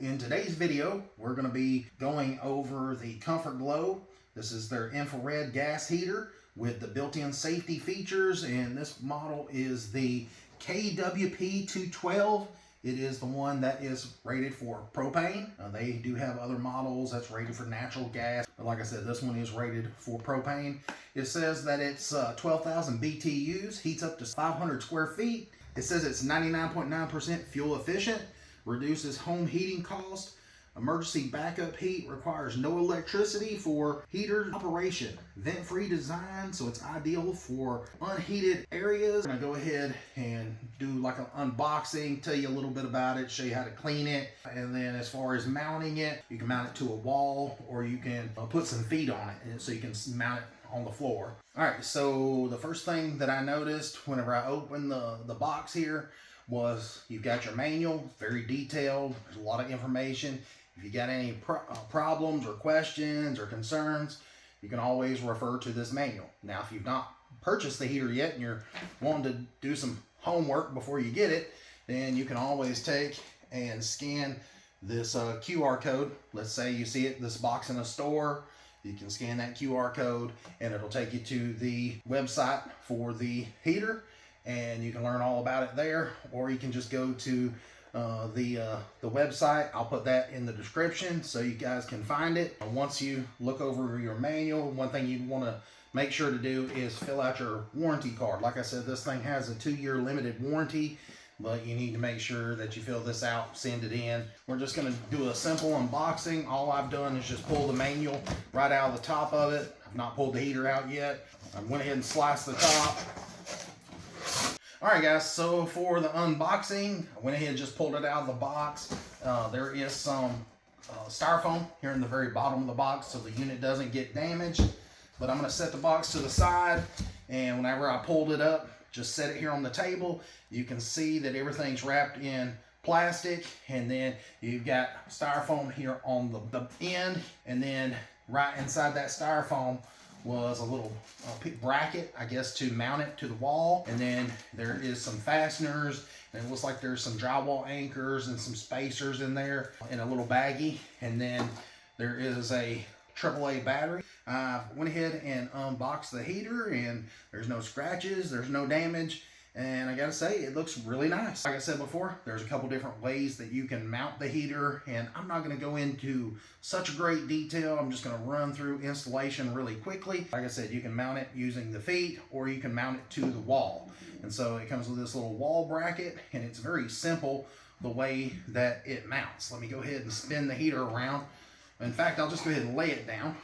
in today's video, we're going to be going over the Comfort Glow. This is their infrared gas heater with the built-in safety features, and this model is the KWP212. It is the one that is rated for propane. They do have other models that's rated for natural gas, but like I said, this one is rated for propane. It says that it's 12,000 BTUs, heats up to 500 square feet. It says it's 99.9% fuel efficient, reduces home heating cost, emergency backup heat, requires no electricity for heater operation, vent-free design, so it's ideal for unheated areas. I'm gonna go ahead and do like an unboxing, tell you a little bit about it, show you how to clean it, and then as far as mounting it, you can mount it to a wall or you can put some feet on it, and so you can mount it on the floor. All right, so the first thing that I noticed whenever I opened the box here was you've got your manual, very detailed, there's a lot of information. If you got any problems or questions or concerns, you can always refer to this manual. Now, if you've not purchased the heater yet and you're wanting to do some homework before you get it, then you can always take and scan this QR code. Let's say you see this box in a store. You can scan that QR code and it'll take you to the website for the heater, and you can learn all about it there, or you can just go to the website. I'll put that in the description so you guys can find it. Once you look over your manual, one thing you want to make sure to do is fill out your warranty card. Like I said, this thing has a 2-year limited warranty, but you need to make sure that you fill this out, send it in. We're just going to do a simple unboxing. All I've done is just pull the manual right out of the top of it. I've not pulled the heater out yet. I went ahead and sliced the top. Alright guys, so for the unboxing, I went ahead and just pulled it out of the box. There is some styrofoam here in the very bottom of the box so the unit doesn't get damaged. But I'm going to set the box to the side, and whenever I pulled it up, just set it here on the table. You can see that everything's wrapped in plastic, and then you've got styrofoam here on the end, and then right inside that styrofoam was a little bracket, I guess, to mount it to the wall. And then there is some fasteners, and it looks like there's some drywall anchors and some spacers in there in a little baggie. And then there is a AAA battery. I went ahead and unboxed the heater, and there's no scratches, there's no damage, and I gotta say, it looks really nice. Like I said before, there's a couple different ways that you can mount the heater, and I'm not gonna go into such great detail. I'm just gonna run through installation really quickly. Like I said, you can mount it using the feet, or you can mount it to the wall. And so it comes with this little wall bracket, and it's very simple the way that it mounts. Let me go ahead and spin the heater around. In fact, I'll just go ahead and lay it down.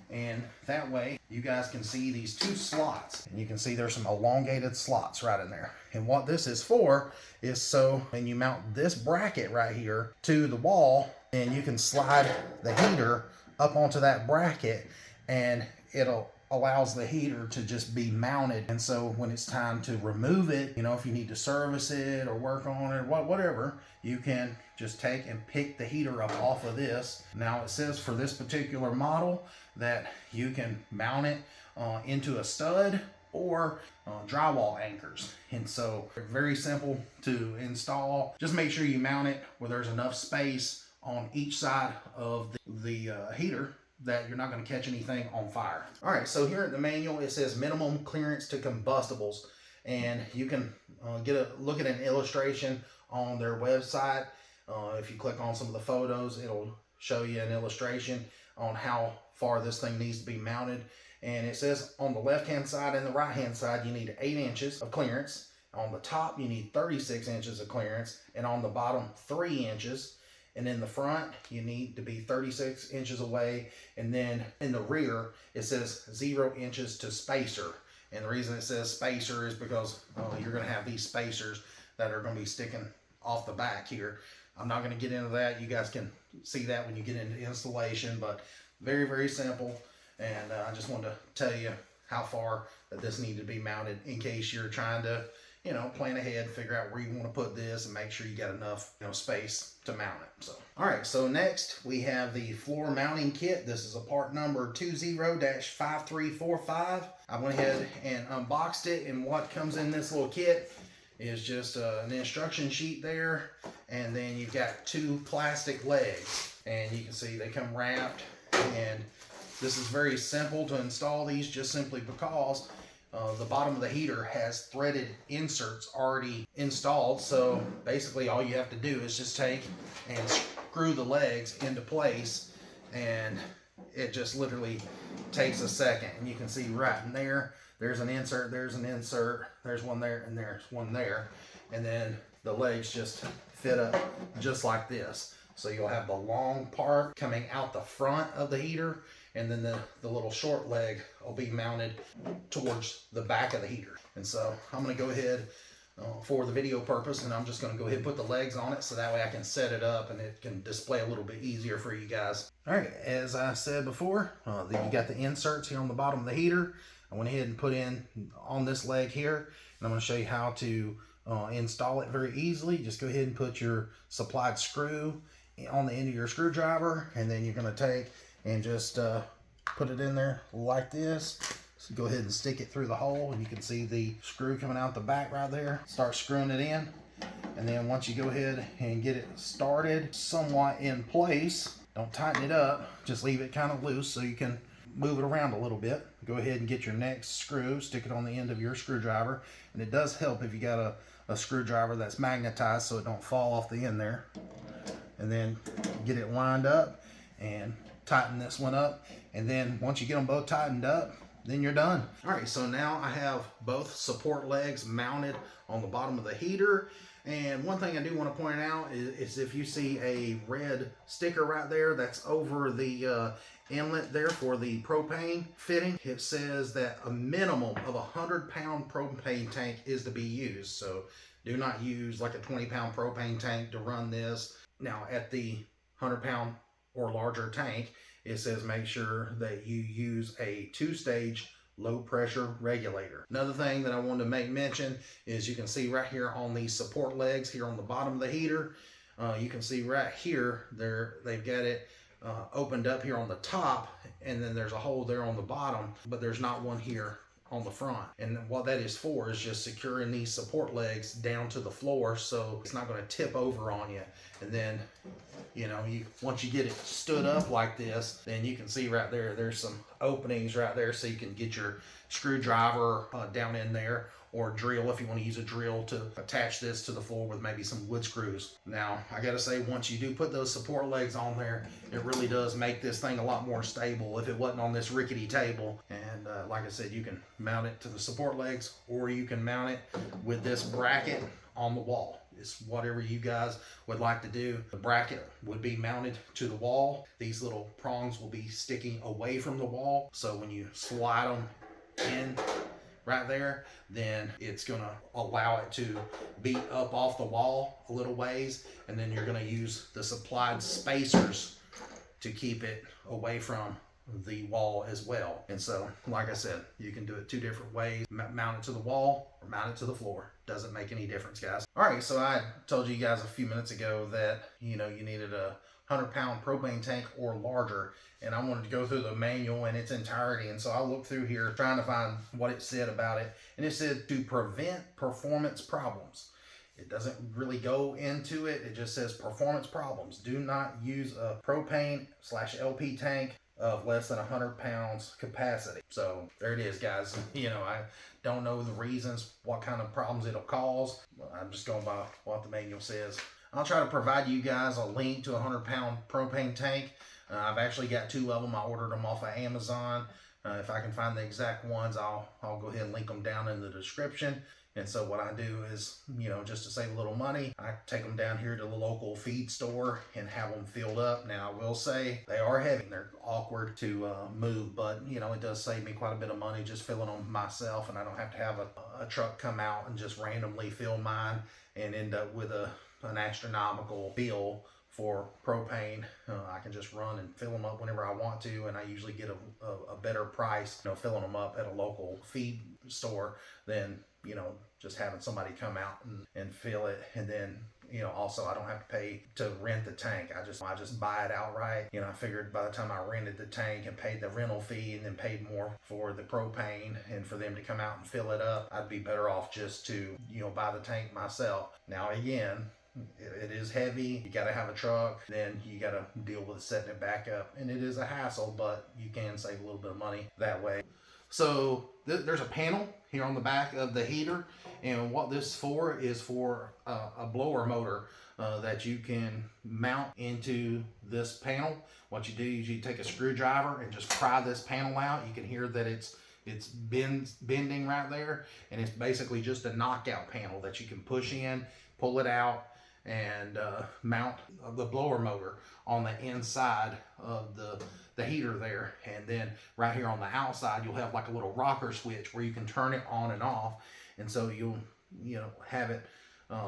And that way you guys can see these 2 slots, and you can see there's some elongated slots right in there. And what this is for is so when you mount this bracket right here to the wall, and you can slide the heater up onto that bracket, and it'll allows the heater to just be mounted. And so when it's time to remove it, you know, if you need to service it or work on it, whatever, you can just take and pick the heater up off of this. Now it says for this particular model that you can mount it into a stud or drywall anchors. And so very simple to install. Just make sure you mount it where there's enough space on each side of the heater that you're not going to catch anything on fire. All right, so here in the manual, it says minimum clearance to combustibles, and you can get a look at an illustration on their website. If you click on some of the photos, it'll show you an illustration on how far this thing needs to be mounted. And it says on the left-hand side and the right-hand side, you need 8 inches of clearance. On the top, you need 36 inches of clearance, and on the bottom, 3 inches. And in the front, you need to be 36 inches away. And then in the rear, it says 0 inches to spacer. And the reason it says spacer is because you're going to have these spacers that are going to be sticking off the back here. I'm not going to get into that. You guys can see that when you get into installation, but very, very simple. And I just wanted to tell you how far that this needed to be mounted in case you're trying to, you know, plan ahead, figure out where you want to put this, and make sure you got enough, you know, space to mount it. So, all right, so next we have the floor mounting kit. This is a part number 20-5345. I went ahead and unboxed it, and what comes in this little kit is just an instruction sheet there, and then you've got 2 plastic legs, and you can see they come wrapped. And this is very simple to install these, just simply because the bottom of the heater has threaded inserts already installed. So basically all you have to do is just take and screw the legs into place, and it just literally takes a second. And you can see right in there, there's an insert, there's one there, and there's one there. And then the legs just fit up just like this. So you'll have the long part coming out the front of the heater, and then the little short leg will be mounted towards the back of the heater. And so I'm going to go ahead for the video purpose, and I'm just going to go ahead and put the legs on it, so that way I can set it up and it can display a little bit easier for you guys. All right, as I said before, you got the inserts here on the bottom of the heater. I went ahead and put in on this leg here, and I'm going to show you how to install it very easily. Just go ahead and put your supplied screw on the end of your screwdriver, and then you're going to take and just put it in there like this. So go ahead and stick it through the hole, and you can see the screw coming out the back right there. Start screwing it in, and then once you go ahead and get it started somewhat in place, don't tighten it up, just leave it kind of loose so you can move it around a little bit. Go ahead and get your next screw, stick it on the end of your screwdriver, and it does help if you got a screwdriver that's magnetized so it don't fall off the end there. And then get it lined up and tighten this one up, and then once you get them both tightened up, then you're done. All right, so now I have both support legs mounted on the bottom of the heater. And one thing I do want to point out is if you see a red sticker right there that's over the inlet there for the propane fitting, it says that a minimum of 100-pound propane tank is to be used. So do not use like a 20-pound propane tank to run this. Now at the 100-pound or larger tank, it says make sure that you use a 2-stage low pressure regulator. Another thing that I wanted to make mention is you can see right here on these support legs here on the bottom of the heater, you can see right here they've got it opened up here on the top, and then there's a hole there on the bottom, but there's not one here on the front. And what that is for is just securing these support legs down to the floor so it's not going to tip over on you. And then, you know, once you get it stood up like this, then you can see right there, there's some openings right there so you can get your screwdriver down in there, or drill if you want to use a drill to attach this to the floor with maybe some wood screws. Now, I gotta say, once you do put those support legs on there, it really does make this thing a lot more stable if it wasn't on this rickety table. And like I said, you can mount it to the support legs, or you can mount it with this bracket on the wall. It's whatever you guys would like to do. The bracket would be mounted to the wall. These little prongs will be sticking away from the wall. So when you slide them in right there, then it's going to allow it to be up off the wall a little ways, and then you're going to use the supplied spacers to keep it away from the wall as well. And so, like I said, you can do it 2 different ways: mount it to the wall or mount it to the floor. Doesn't make any difference, guys. All right, so I told you guys a few minutes ago that you needed a 100-pound propane tank or larger, and I wanted to go through the manual in its entirety. And so I looked through here trying to find what it said about it, and it said to prevent performance problems. It doesn't really go into it. It just says performance problems. Do not use a propane/LP tank of less than 100 pounds capacity. So there it is, guys. I don't know the reasons, what kind of problems it'll cause. I'm just going by what the manual says. I'll try to provide you guys a link to a 100-pound propane tank. I've actually got 2 of them. I ordered them off of Amazon. If I can find the exact ones, I'll go ahead and link them down in the description. And so what I do is, just to save a little money, I take them down here to the local feed store and have them filled up. Now, I will say they are heavy. They're awkward to move, but, it does save me quite a bit of money just filling them myself, and I don't have to have a truck come out and just randomly fill mine and end up with an astronomical bill for propane. I can just run and fill them up whenever I want to, and I usually get a better price, filling them up at a local feed store than, just having somebody come out and fill it. And then you know, also I don't have to pay to rent the tank. I just buy it outright. You know, I figured by the time I rented the tank and paid the rental fee and then paid more for the propane and for them to come out and fill it up, I'd be better off just to, you know, buy the tank myself. Now again, it is heavy. You got to have a truck. Then you got to deal with setting it back up, and it is a hassle, but you can save a little bit of money that way. So there's a panel here on the back of the heater, and what this is for a blower motor that you can mount into this panel. What you do is you take a screwdriver and just pry this panel out. You can hear that it's bending right there, and it's basically just a knockout panel that you can push in, pull it out, and mount the blower motor on the inside of the heater there. And then right here on the outside you'll have like a little rocker switch where you can turn it on and off, and so you'll have it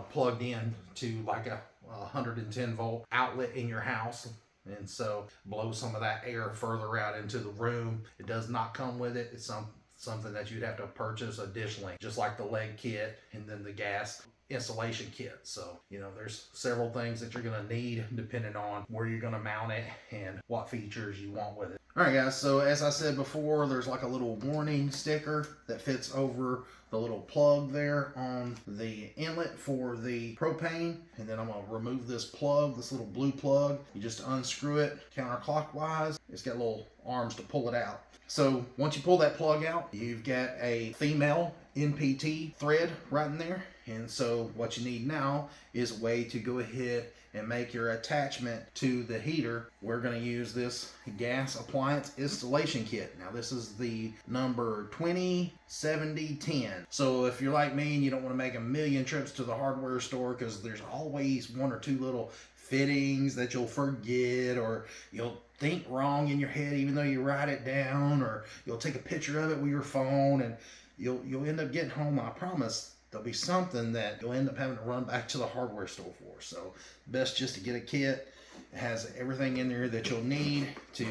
plugged in to like a 110 volt outlet in your house, and so blow some of that air further out into the room. It does not come with it. It's something that you'd have to purchase additionally, just like the leg kit and then the gas installation kit. So, you know, there's several things that you're going to need depending on where you're going to mount it and what features you want with it. All right, guys, so as I said before, there's like a little warning sticker that fits over the little plug there on the inlet for the propane. And then I'm going to remove this plug, this little blue plug. You just unscrew it counterclockwise. It's got little arms to pull it out. So once you pull that plug out, you've got a female NPT thread right in there. And so what you need now is a way to go ahead and make your attachment to the heater. We're going to use this gas appliance installation kit. Now this is the number 207010. So if you're like me and you don't want to make a million trips to the hardware store, because there's always one or two little fittings that you'll forget, or you'll think wrong in your head even though you write it down, or you'll take a picture of it with your phone and you'll end up getting home. I promise there'll be something that you'll end up having to run back to the hardware store for. So best just to get a kit. It has everything in there that you'll need to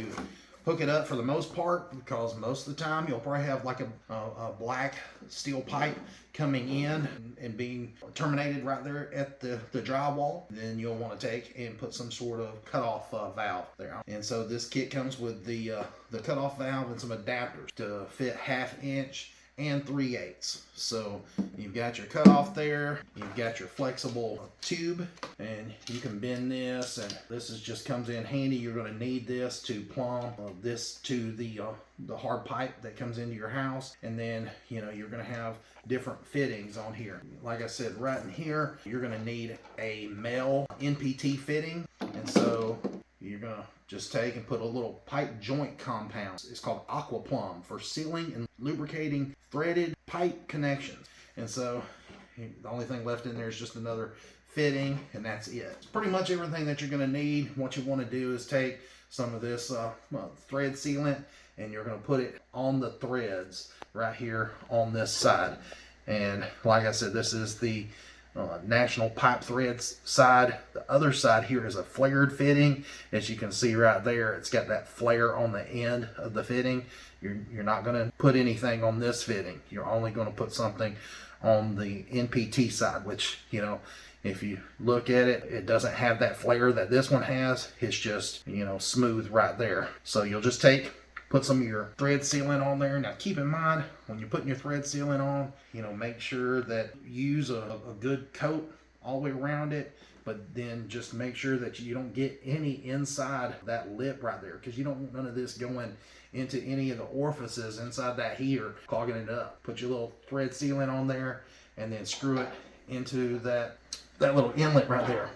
hook it up for the most part, because most of the time you'll probably have like a black steel pipe coming in and being terminated right there at the drywall. Then you'll want to take and put some sort of cutoff valve there. And so this kit comes with the cutoff valve and some adapters to fit 1/2 inch and 3/8. So you've got your cutoff there, you've got your flexible tube, and you can bend this, and this just comes in handy. You're going to need this to plumb this to the hard pipe that comes into your house, and then you're going to have different fittings on here. Like I said, right in here you're going to need a male NPT fitting, and so you're going to just take and put a little pipe joint compound. It's called Aqua Plumb for sealing and lubricating threaded pipe connections. And so the only thing left in there is just another fitting, and that's it. It's pretty much everything that you're going to need. What you want to do is take some of this thread sealant, and you're going to put it on the threads right here on this side. And like I said, this is the National Pipe Threads side. The other side here is a flared fitting. As you can see right there, it's got that flare on the end of the fitting. You're not going to put anything on this fitting. You're only going to put something on the NPT side, which, if you look at it, it doesn't have that flare that this one has. It's just, smooth right there. So you'll just put some of your thread sealant on there. Now keep in mind, when you're putting your thread sealant on, make sure that you use a good coat all the way around it, but then just make sure that you don't get any inside that lip right there, because you don't want none of this going into any of the orifices inside that heater, clogging it up. Put your little thread sealant on there, and then screw it into that little inlet right there.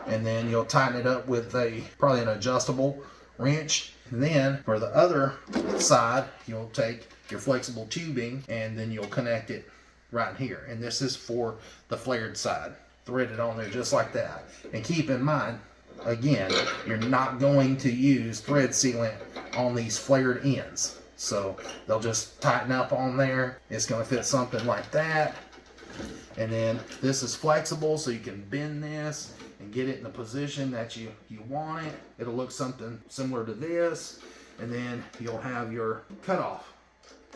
And then you'll tighten it up with probably an adjustable wrench. And then for the other side, you'll take your flexible tubing and then you'll connect it right here. And this is for the flared side. Thread it on there just like that. And keep in mind, again, you're not going to use thread sealant on these flared ends. So they'll just tighten up on there. It's going to fit something like that. And then this is flexible, so you can bend this and get it in the position that you want it. It'll look something similar to this. And then you'll have your cutoff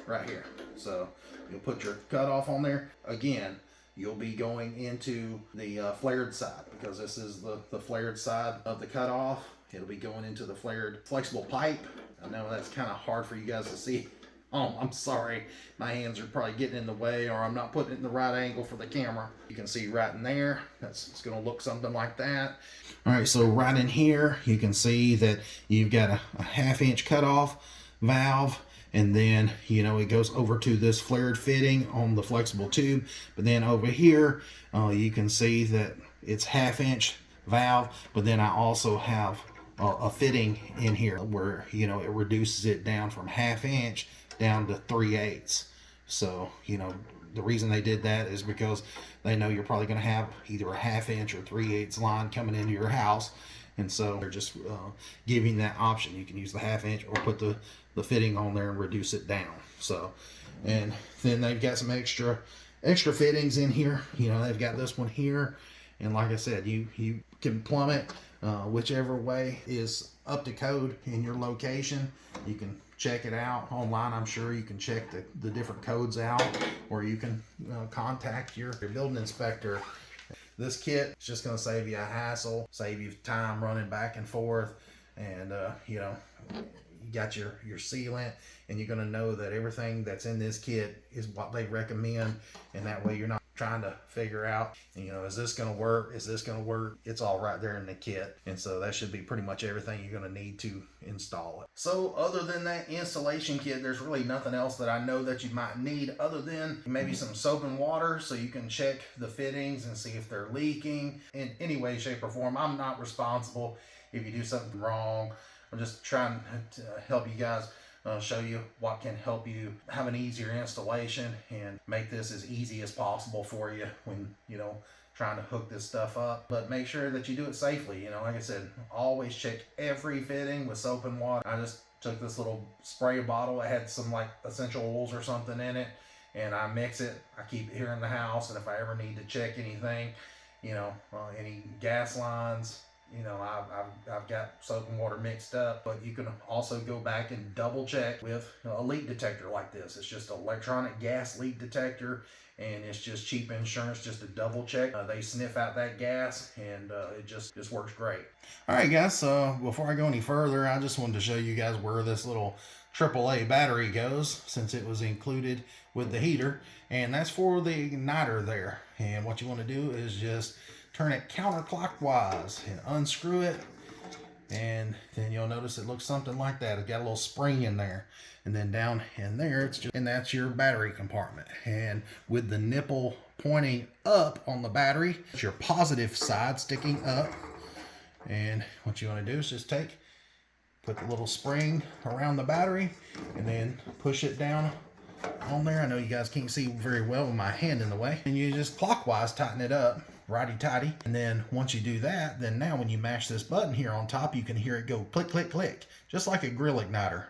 right here. So you'll put your cutoff on there. Again, you'll be going into the flared side, because this is the flared side of the cutoff. It'll be going into the flared flexible pipe. I know that's kind of hard for you guys to see. Oh, I'm sorry. My hands are probably getting in the way, or I'm not putting it in the right angle for the camera. You can see right in there. It's going to look something like that. All right, so right in here, you can see that you've got a 1/2 inch cutoff valve. And then, you know, it goes over to this flared fitting on the flexible tube. But then over here, you can see that it's 1/2 inch valve. But then I also have a fitting in here where, you know, it reduces it down from 1/2 inch down to 3/8. So, you know, the reason they did that is because they know you're probably going to have either a 1/2 inch or 3/8 line coming into your house. And so they're just giving that option. You can use the 1/2 inch or put the fitting on there and reduce it down. So, and then they've got some extra fittings in here. You know, they've got this one here. And like I said, you can plumb it whichever way is up to code in your location. You can check it out online. I'm sure you can check the different codes out, or you can contact your building inspector. This kit is just going to save you a hassle, save you time running back and forth, and you know, you got your sealant, and you're going to know that everything that's in this kit is what they recommend, and that way you're not trying to figure out, you know, is this going to work? Is this going to work? It's all right there in the kit. And so that should be pretty much everything you're going to need to install it. So other than that installation kit, there's really nothing else that I know that you might need, other than maybe some soap and water, so you can check the fittings and see if they're leaking in any way, shape, or form. I'm not responsible if you do something wrong. I'm just trying to help you guys, show you what can help you have an easier installation and make this as easy as possible for you when, you know, trying to hook this stuff up. But make sure that you do it safely. You know, like I said, always check every fitting with soap and water. I just took this little spray bottle. It had some like essential oils or something in it, and I mix it. I keep it here in the house, and if I ever need to check anything, you know, any gas lines, you know, I've got soap and water mixed up. But you can also go back and double check with a leak detector like this. It's just an electronic gas leak detector, and it's just cheap insurance just to double check. They sniff out that gas, and it just works great. All right, guys, so before I go any further, I just wanted to show you guys where this little AAA battery goes, since it was included with the heater, and that's for the igniter there. And what you want to do is just turn it counterclockwise and unscrew it, and then you'll notice it looks something like that. It's got a little spring in there, and then down in there, and that's your battery compartment. And with the nipple pointing up on the battery, it's your positive side sticking up. And what you want to do is just put the little spring around the battery, and then push it down on there. I know you guys can't see very well with my hand in the way, and you just clockwise tighten it up, righty-tighty. And then once you do that, then now when you mash this button here on top, you can hear it go click, click, click, just like a grill igniter.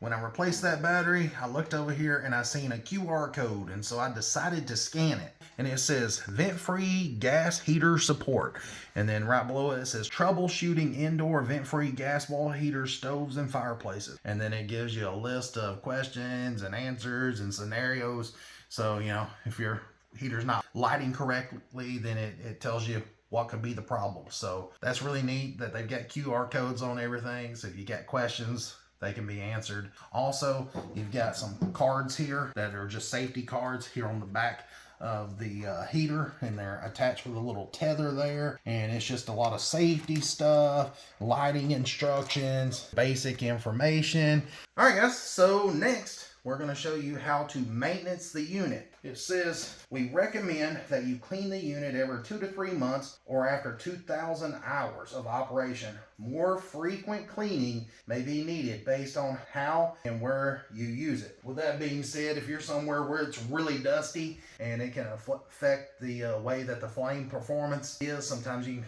When I replaced that battery, I looked over here and I seen a QR code, and so I decided to scan it. And it says vent-free gas heater support. And then right below it, it says troubleshooting indoor vent-free gas wall heaters, stoves, and fireplaces. And then it gives you a list of questions and answers and scenarios. So, you know, if your heater's not lighting correctly, then it tells you what could be the problem. So that's really neat that they've got QR codes on everything. So if you got questions, they can be answered. Also, you've got some cards here that are just safety cards here on the back of the heater, and they're attached with a little tether there, and it's just a lot of safety stuff, lighting instructions, basic information. All right, guys, so next we're going to show you how to maintenance the unit. It says we recommend that you clean the unit every 2 to 3 months or after 2,000 hours of operation. More frequent cleaning may be needed based on how and where you use it. With that being said, if you're somewhere where it's really dusty and it can affect the way that the flame performance is, sometimes you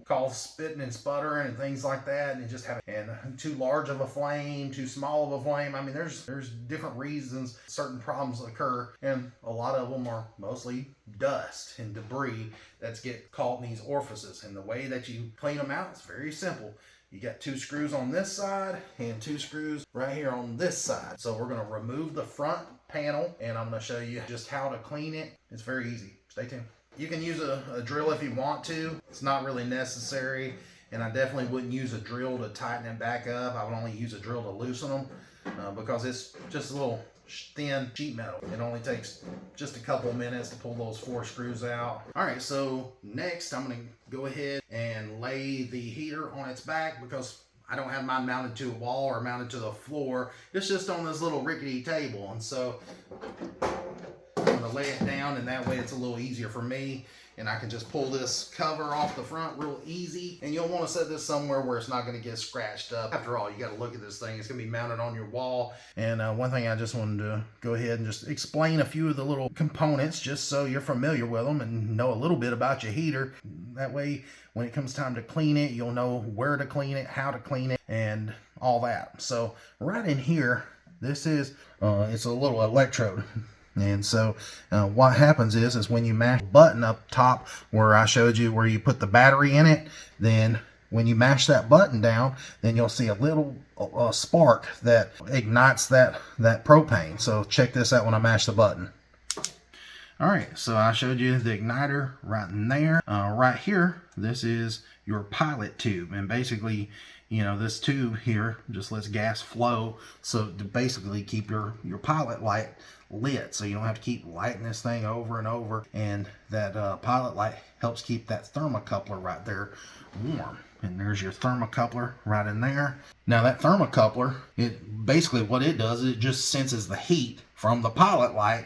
cause spitting and sputtering and things like that, and just have too large of a flame, too small of a flame. I mean, there's different reasons certain problems occur, and a lot of them are mostly dust and debris that's get caught in these orifices. And the way that you clean them out is very simple. You got 2 screws on this side and 2 screws right here on this side. So we're going to remove the front panel, and I'm going to show you just how to clean it. It's very easy. Stay tuned. You can use a drill if you want to. It's not really necessary, and I definitely wouldn't use a drill to tighten it back up. I would only use a drill to loosen them because it's just a little thin sheet metal. It only takes just a couple minutes to pull those 4 screws out. All right, so next I'm going to go ahead and lay the heater on its back because I don't have mine mounted to a wall or mounted to the floor. It's just on this little rickety table, and so I'm going to lay it down, and that way it's a little easier for me, and I can just pull this cover off the front real easy. And you'll want to set this somewhere where it's not going to get scratched up. After all, you got to look at this thing. It's going to be mounted on your wall. And one thing I just wanted to go ahead and just explain a few of the little components just so you're familiar with them and know a little bit about your heater. That way, when it comes time to clean it, you'll know where to clean it, how to clean it, and all that. So right in here, this is, it's a little electrode. And so what happens is when you mash the button up top where I showed you where you put the battery in it, then when you mash that button down, then you'll see a little spark that ignites that propane. So check this out when I mash the button. All right, so I showed you the igniter right in there. Right here, this is your pilot tube, and basically, you know, this tube here just lets gas flow, so to basically keep your pilot light lit, so you don't have to keep lighting this thing over and over. And that pilot light helps keep that thermocoupler right there warm. And there's your thermocoupler right in there. Now that thermocoupler, it basically what it does is it just senses the heat from the pilot light,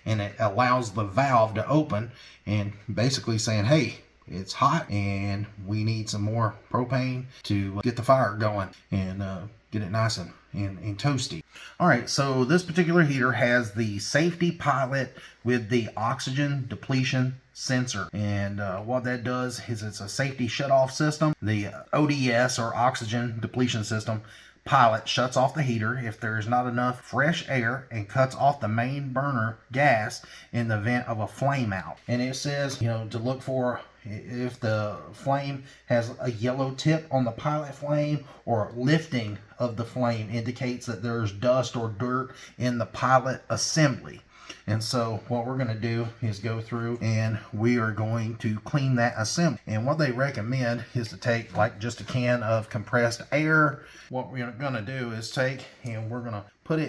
and it allows the valve to open and basically saying, hey, it's hot and we need some more propane to get the fire going and get it nice and toasty. All right, so this particular heater has the safety pilot with the oxygen depletion sensor, and what that does is it's a safety shutoff system. The ODS, or oxygen depletion system, pilot shuts off the heater if there is not enough fresh air and cuts off the main burner gas in the event of a flame out. And it says, you know, to look for if the flame has a yellow tip on the pilot flame, or lifting of the flame indicates that there's dust or dirt in the pilot assembly. And so what we're going to do is go through and we are going to clean that assembly. And what they recommend is to take like just a can of compressed air. What we're going to do is take and we're going to put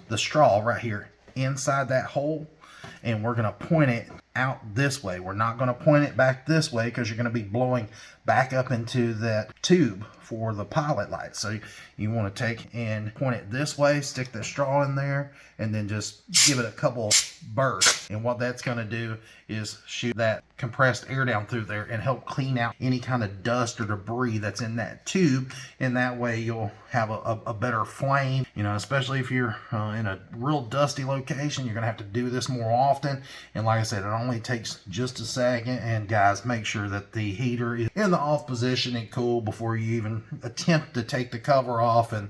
the straw right here inside that hole, and we're going to point it out this way. We're not going to point it back this way because you're going to be blowing back up into that tube for the pilot light. So you want to take and point it this way, stick the straw in there, and then just give it a couple bursts. And what that's going to do is shoot that compressed air down through there and help clean out any kind of dust or debris that's in that tube. And that way you'll have a better flame, you know, especially if you're in a real dusty location. You're going to have to do this more often. And like I said, it only takes just a second. And guys, make sure that the heater is in the off position and cool before you even attempt to take the cover off and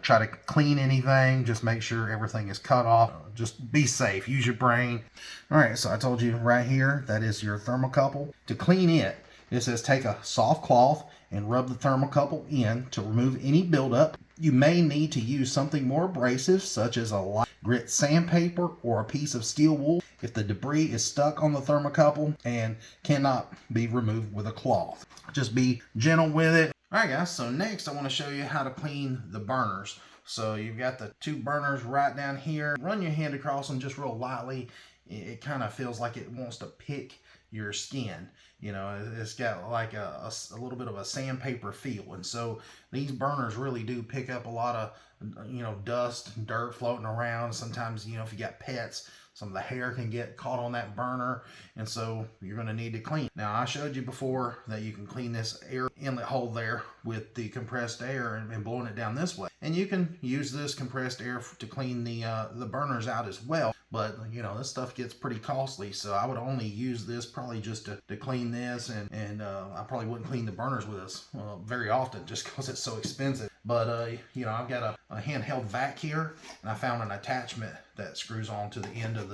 try to clean anything. Just make sure everything is cut off. Just be safe. Use your brain. All right, so I told you right here, that is your thermocouple. To clean it, it says take a soft cloth and rub the thermocouple in to remove any buildup. You may need to use something more abrasive, such as a light grit sandpaper or a piece of steel wool if the debris is stuck on the thermocouple and cannot be removed with a cloth. Just be gentle with it. All right, guys, so next I want to show you how to clean the burners. So you've got the 2 burners right down here. Run your hand across them just real lightly. It kind of feels like it wants to pick your skin. You know, it's got like a little bit of a sandpaper feel. And so these burners really do pick up a lot of, you know, dust and dirt floating around. Sometimes, you know, if you got pets, some of the hair can get caught on that burner, and so you're going to need to clean. Now, I showed you before that you can clean this air inlet hole there with the compressed air and blowing it down this way. And you can use this compressed air to clean the burners out as well. But, you know, this stuff gets pretty costly, so I would only use this probably just to clean this, and I probably wouldn't clean the burners with this very often just because it's so expensive. But, you know, I've got a handheld vac here, and I found an attachment that screws on to the end of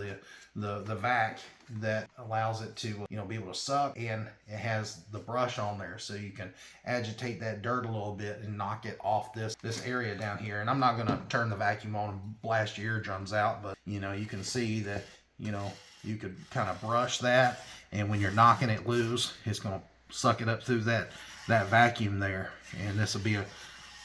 the vac that allows it to, you know, be able to suck, and it has the brush on there so you can agitate that dirt a little bit and knock it off this area down here. And I'm not going to turn the vacuum on and blast your eardrums out, but you know, you can see that, you know, you could kind of brush that, and when you're knocking it loose, it's going to suck it up through that vacuum there. And this will be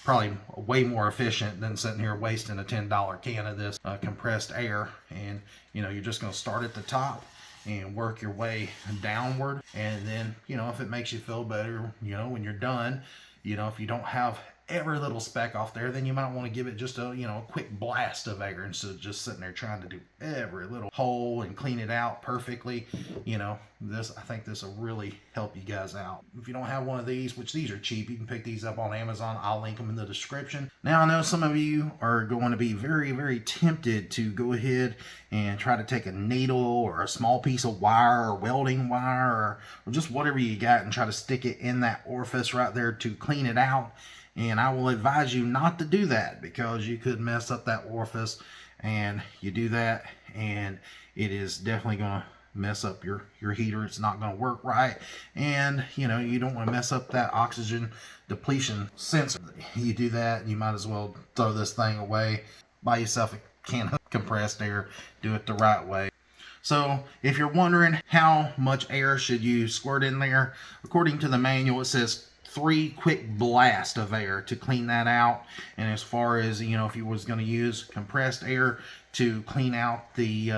probably way more efficient than sitting here wasting a $10 can of this compressed air. And you know, you're just going to start at the top and work your way downward. And then, you know, if it makes you feel better, you know, when you're done, you know, if you don't have every little speck off there, then you might want to give it just a, you know, a quick blast of air instead of just sitting there trying to do every little hole and clean it out perfectly. You know, I think this will really help you guys out. If you don't have one of these, which these are cheap, you can pick these up on Amazon. I'll link them in the description. Now, I know some of you are going to be very, very tempted to go ahead and try to take a needle or a small piece of wire or welding wire or just whatever you got and try to stick it in that orifice right there to clean it out. And I will advise you not to do that, because you could mess up that orifice, and you do that and it is definitely going to mess up your heater. It's not going to work right, and you know, you don't want to mess up that oxygen depletion sensor. You do that, you might as well throw this thing away. Buy yourself a can of compressed air. Do it the right way. So if you're wondering how much air should you squirt in there, according to the manual, it says 3 quick blasts of air to clean that out. And as far as, you know, if you was going to use compressed air to clean out the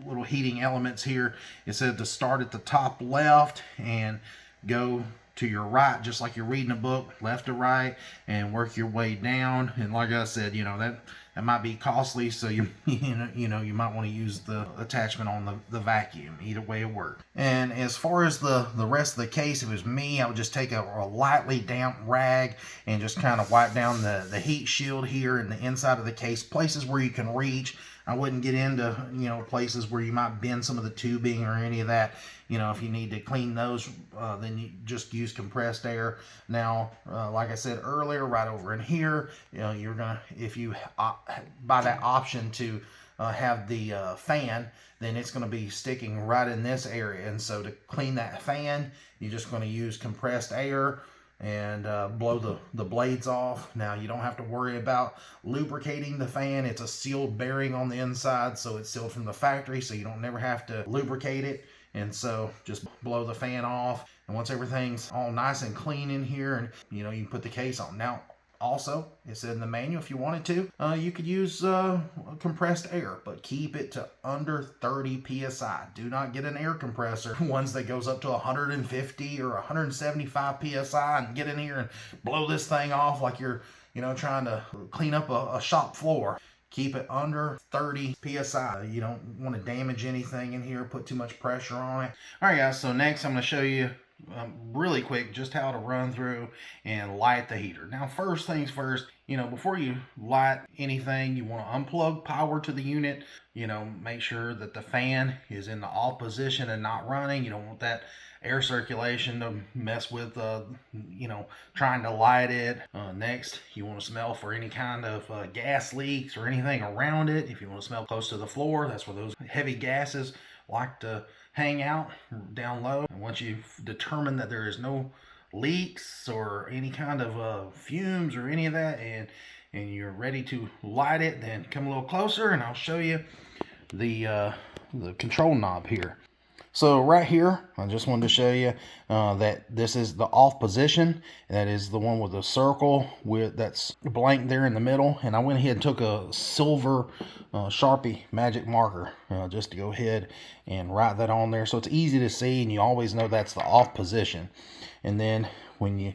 little heating elements here, it said to start at the top left and go to your right, just like you're reading a book, left to right, and work your way down. And like I said, you know, that might be costly, so you know, you might want to use the attachment on the vacuum. Either way it works. And as far as the rest of the case, if it was me, I would just take a lightly damp rag and just kind of wipe down the heat shield here and the inside of the case, places where you can reach. I wouldn't get into, you know, places where you might bend some of the tubing or any of that. You know, if you need to clean those, then you just use compressed air. Now, like I said earlier, right over in here, you know, you're gonna, if you buy that option to have the fan, then it's going to be sticking right in this area. And so to clean that fan, you're just going to use compressed air and blow the blades off. Now, you don't have to worry about lubricating the fan. It's a sealed bearing on the inside, so it's sealed from the factory, so you don't never have to lubricate it. And so just blow the fan off, and once everything's all nice and clean in here, and you know, you can put the case on. Now, also, it said in the manual, if you wanted to, you could use compressed air, but keep it to under 30 psi. Do not get an air compressor, ones that goes up to 150 or 175 psi, and get in here and blow this thing off like you're, you know, trying to clean up a shop floor. Keep it under 30 psi. You don't want to damage anything in here, put too much pressure on it. All right, guys, so next I'm going to show you really quick just how to run through and light the heater. Now, first things first, you know, before you light anything, you want to unplug power to the unit. You know, make sure that the fan is in the off position and not running. You don't want that air circulation to mess with, you know, trying to light it. Next, you want to smell for any kind of gas leaks or anything around it. If you want to smell close to the floor, that's where those heavy gases like to hang out down low. And once you've determined that there is no leaks or any kind of fumes or any of that, and you're ready to light it, then come a little closer and I'll show you the control knob here. So right here, I just wanted to show you that this is the off position. That is the one with the circle that's blank there in the middle. And I went ahead and took a silver Sharpie magic marker just to go ahead and write that on there, so it's easy to see and you always know that's the off position. And then when you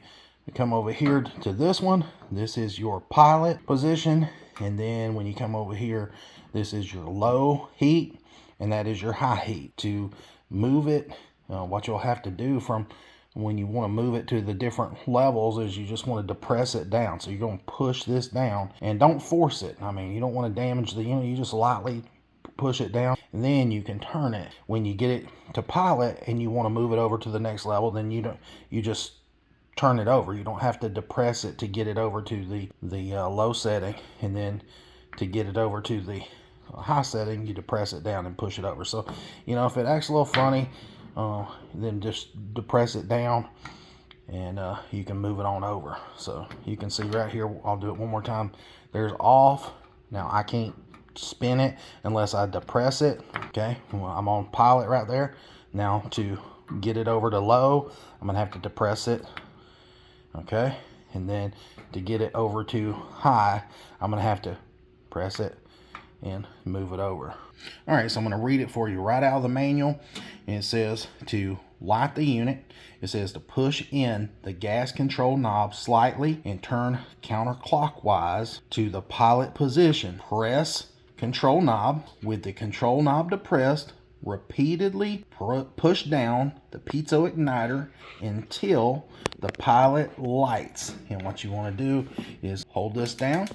come over here to this one, this is your pilot position. And then when you come over here, this is your low heat, and that is your high heat. To move it, what you'll have to do from when you want to move it to the different levels is you just want to depress it down. So you're going to push this down and don't force it. I mean, you don't want to damage the unit. You just lightly push it down, and then you can turn it. When you get it to pilot and you want to move it over to the next level, then you just turn it over. You don't have to depress it to get it over to the low setting, and then to get it over to the high setting, you depress it down and push it over. So, you know, if it acts a little funny, then just depress it down, and you can move it on over. So you can see right here, I'll do it one more time. There's off. Now I can't spin it unless I depress it. Okay, well, I'm on pilot right there. Now to get it over to low, I'm gonna have to depress it. Okay, and then to get it over to high, I'm gonna have to press it and move it over. All right, so I'm going to read it for you right out of the manual. And it says to light the unit, it says to push in the gas control knob slightly and turn counterclockwise to the pilot position. Press control knob with the control knob depressed. Repeatedly push down the piezo igniter until the pilot lights. And what you want to do is hold this down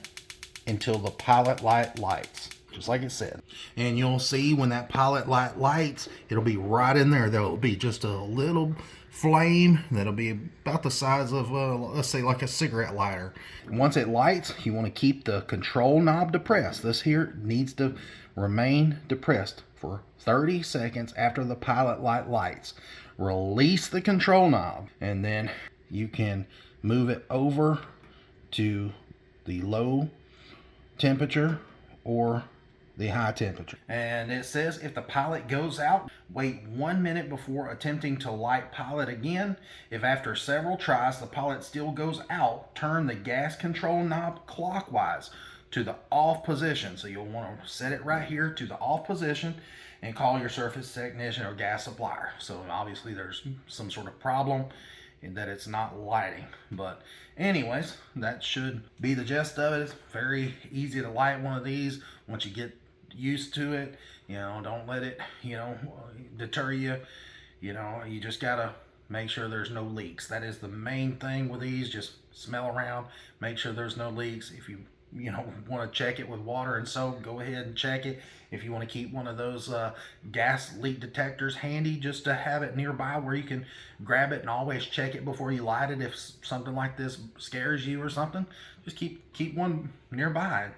until the pilot light lights, just like it said. And you'll see when that pilot light lights, it'll be right in there. There'll be just a little flame that'll be about the size of, let's say, like a cigarette lighter. Once it lights, you want to keep the control knob depressed. This here needs to remain depressed for 30 seconds after the pilot light lights. Release the control knob, and then you can move it over to the low temperature or the high temperature. And it says if the pilot goes out, wait 1 minute before attempting to light pilot again. If after several tries the pilot still goes out, turn the gas control knob clockwise to the off position. So you'll want to set it right here to the off position and call your service technician or gas supplier. So obviously there's some sort of problem in that it's not lighting. But anyways, that should be the gist of it. It's very easy to light one of these once you get used to it. You know, don't let it, you know, deter you. You know, you just gotta make sure there's no leaks. That is the main thing with these. Just smell around, make sure there's no leaks. If you want to check it with water and soap, go ahead and check it. If you want to keep one of those gas leak detectors handy, just to have it nearby where you can grab it and always check it before you light it. If something like this scares you or something, just keep one nearby.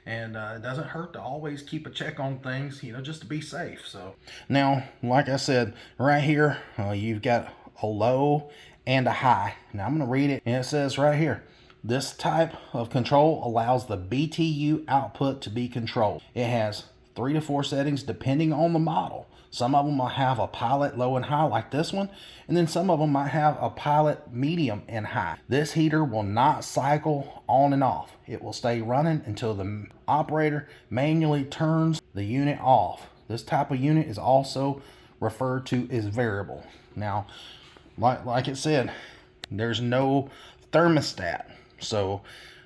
And it doesn't hurt to always keep a check on things, you know, just to be safe. So now, like I said, right here, you've got a low and a high. Now I'm going to read it, and it says right here, this type of control allows the BTU output to be controlled. It has 3 to 4 settings depending on the model. Some of them might have a pilot low and high like this one, and then some of them might have a pilot medium and high. This heater will not cycle on and off. It will stay running until the operator manually turns the unit off. This type of unit is also referred to as variable. Now, like it said, there's no thermostat. So,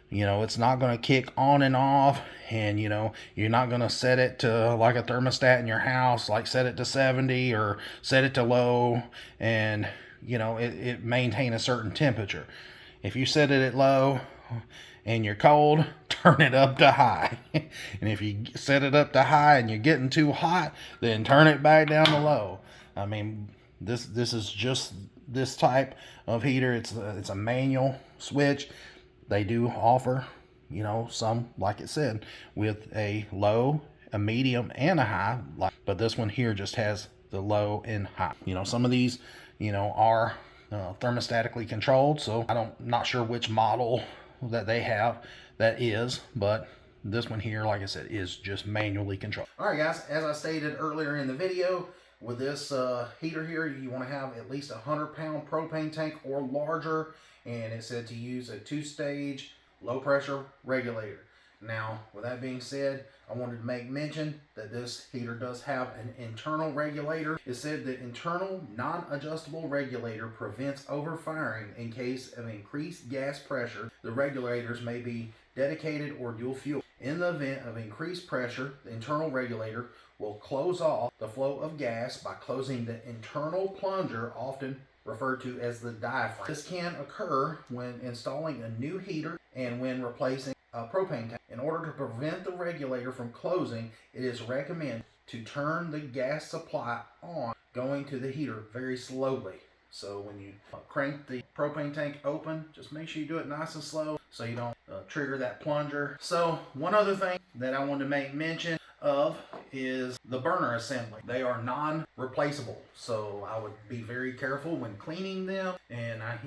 you know, it's not going to kick on and off, and, you know, you're not going to set it to like a thermostat in your house, like set it to 70 or set it to low, and, you know, it maintain a certain temperature. If you set it at low and you're cold, turn it up to high. And if you set it up to high and you're getting too hot, then turn it back down to low. I mean, this is just this type of heater. It's a manual switch. They do offer, you know, some, like it said, with a low, a medium, and a high. But this one here just has the low and high. You know, some of these, you know, are thermostatically controlled. So not sure which model that they have that is, but this one here, like I said, is just manually controlled. All right, guys, as I stated earlier in the video, with this heater here, you want to have at least a 100-pound propane tank or larger, and it said to use a 2-stage low pressure regulator. Now, with that being said, I wanted to make mention that this heater does have an internal regulator. It said the internal non-adjustable regulator prevents overfiring in case of increased gas pressure. The regulators may be dedicated or dual fuel. In the event of increased pressure, the internal regulator will close off the flow of gas by closing the internal plunger, often referred to as the diaphragm. This can occur when installing a new heater and when replacing a propane tank. In order to prevent the regulator from closing, it is recommended to turn the gas supply on going to the heater very slowly. So when you crank the propane tank open, just make sure you do it nice and slow so you don't trigger that plunger. So one other thing that I wanted to make mention, of is the burner assembly. They are non-replaceable, so I would be very careful when cleaning them, and I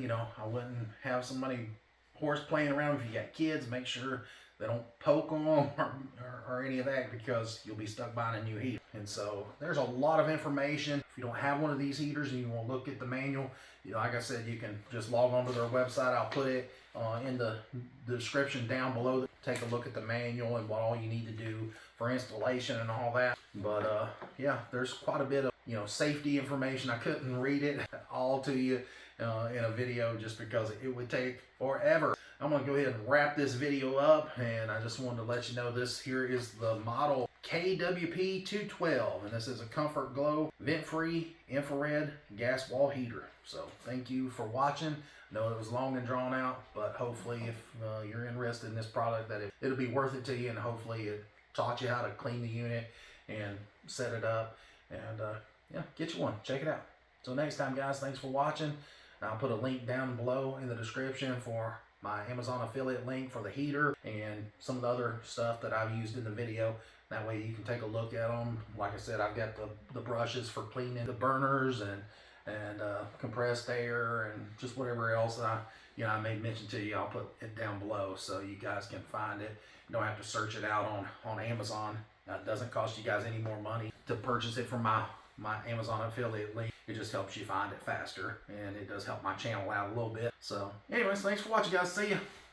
wouldn't have somebody horse playing around. If you got kids, make sure they don't poke them or any of that, because you'll be stuck buying a new heater. And so there's a lot of information. If you don't have one of these heaters and you want to look at the manual, like I said, you can just log on to their website. I'll put it in the description down below. Take a look at the manual and what all you need to do for installation and all that. But yeah, there's quite a bit of safety information. I couldn't read it all to you in a video just because it would take forever. I'm going to go ahead and wrap this video up, and I just wanted to let you know this here is the model KWP212, and this is a Comfort Glow vent-free infrared gas wall heater. So thank you for watching. I know it was long and drawn out, but hopefully if you're interested in this product, that it'll be worth it to you, and hopefully it taught you how to clean the unit and set it up, and yeah, get you one. Check it out. So next time, guys, thanks for watching. I'll put a link down below in the description for my Amazon affiliate link for the heater and some of the other stuff that I've used in the video. That way you can take a look at them. Like I said, I've got the brushes for cleaning the burners and compressed air and just whatever else I made mention to you. I'll put it down below so you guys can find it. You don't have to search it out on Amazon. It doesn't cost you guys any more money to purchase it from my Amazon affiliate link. It just helps you find it faster, and it does help my channel out a little bit. So anyways, thanks for watching, guys. See ya.